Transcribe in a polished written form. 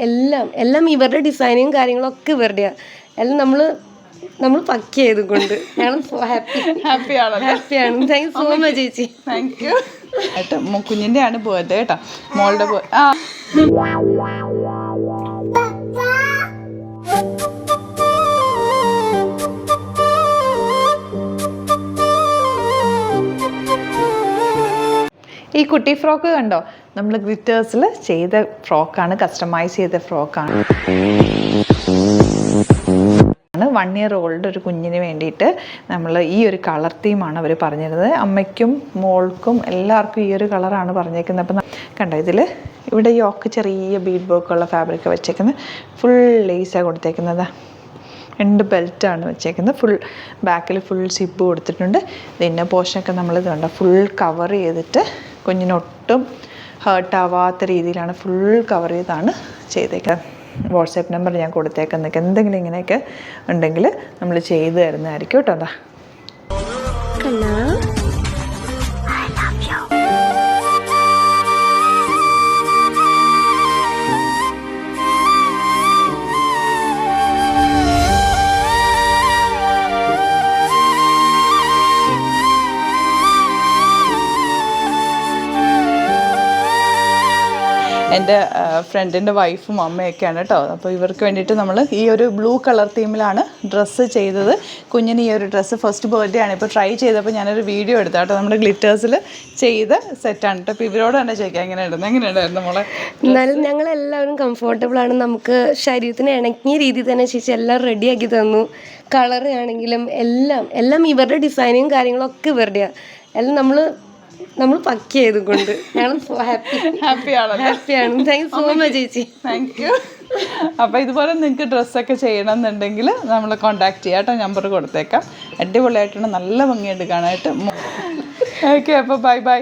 എല്ലാം എല്ലാം ഇവരുടെ ഡിസൈനും കാര്യങ്ങളൊക്കെ ഇവരുടെയാണ്. എല്ലാം നമ്മൾ പക്ക് ചെയ്തുകൊണ്ട് ഞങ്ങൾ ഹാപ്പിയാണ്. താങ്ക് യു സോ മച്ച് ചേച്ചി. Thank you. കുഞ്ഞിൻ്റെ ആണ് ബർത്ത്ഡേ കേട്ടോ, മോളുടെ ഈ കുട്ടി ഫ്രോക്ക് കണ്ടോ, നമ്മൾ ഗ്ലിറ്റേഴ്സിൽ ചെയ്ത ഫ്രോക്കാണ്, കസ്റ്റമൈസ് ചെയ്ത ഫ്രോക്കാണ്. 1 year ഓൾഡ് ഒരു കുഞ്ഞിന് വേണ്ടിയിട്ട് നമ്മൾ ഈ ഒരു കളർ തീമാണ് അവർ പറഞ്ഞിരുന്നത്. അമ്മയ്ക്കും മോൾക്കും എല്ലാവർക്കും ഈ ഒരു കളറാണ് പറഞ്ഞേക്കുന്നത്. അപ്പം കണ്ടോ, ഇവിടെ യോക്ക് ചെറിയ ബീഡ് വർക്കുള്ള ഫാബ്രിക് വെച്ചേക്കുന്നത്, ഫുൾ ലേസാണ് കൊടുത്തേക്കുന്നത്. 2 ബെൽറ്റാണ് വെച്ചേക്കുന്നത്. ഫുൾ ബാക്കിൽ ഫുൾ സിബ് കൊടുത്തിട്ടുണ്ട്. ഇതിൻ്റെ പോർഷനൊക്കെ നമ്മൾ കണ്ടോ ഫുൾ കവർ ചെയ്തിട്ട് കുഞ്ഞിനൊട്ടും ഹേർട്ടാവാത്ത രീതിയിലാണ് ഫുൾ കവർ ചെയ്താണ് ചെയ്തേക്കുന്നത്. വാട്സാപ്പ് നമ്പർ ഞാൻ കൊടുത്തേക്കാം. നിങ്ങൾക്ക് എന്തെങ്കിലും ഇങ്ങനെയൊക്കെ ഉണ്ടെങ്കിൽ നമ്മൾ ചെയ്തു തരുന്നതായിരിക്കും കേട്ടോ. അതാ എൻ്റെ ഫ്രണ്ടിൻ്റെ വൈഫും അമ്മയൊക്കെയാണ് കേട്ടോ. അപ്പോൾ ഇവർക്ക് വേണ്ടിയിട്ട് നമ്മൾ ഈ ഒരു ബ്ലൂ കളർ തീമിലാണ് ഡ്രസ്സ് ചെയ്തത്. കുഞ്ഞിന് ഈ ഒരു ഡ്രസ്സ് ഫസ്റ്റ് ബർത്ത്ഡേ ആണ്. ഇപ്പോൾ ട്രൈ ചെയ്തപ്പോൾ ഞാനൊരു വീഡിയോ എടുത്താൽ കേട്ടോ, നമ്മുടെ ഗ്ലിറ്റേഴ്സിൽ ചെയ്ത സെറ്റാണ് കേട്ടോ. അപ്പോൾ ഇവരോട് തന്നെ ചോദിക്കാം എങ്ങനെയുണ്ടായിരുന്നു മോളെ? എന്നാലും ഞങ്ങളെല്ലാവരും കംഫർട്ടബിളാണ്. നമുക്ക് ശരീരത്തിന് ഇണങ്ങിയ രീതിയിൽ തന്നെ ചേച്ചി എല്ലാം റെഡിയാക്കി തന്നു. കളർ ആണെങ്കിലും എല്ലാം ഇവരുടെ ഡിസൈനും കാര്യങ്ങളൊക്കെ ഇവരുടെയാണ്. എല്ലാം നമ്മൾ പക്ക് ചെയ്തുകൊണ്ട് ഞങ്ങൾ ഹാപ്പിയാണ്. താങ്ക് യു സോ മച്ച് ചേച്ചി. Thank you. അപ്പോൾ ഇതുപോലെ നിങ്ങൾക്ക് ഡ്രസ്സൊക്കെ ചെയ്യണം എന്നുണ്ടെങ്കിൽ നമ്മൾ കോൺടാക്ട് ചെയ്യാം കേട്ടോ. നമ്പർ കൊടുത്തേക്കാം. അടിപൊളിയായിട്ടുണ്ട്, നല്ല ഭംഗിയായിട്ട് കാണാനായിട്ട്. ഓക്കെ, അപ്പോൾ ബൈ.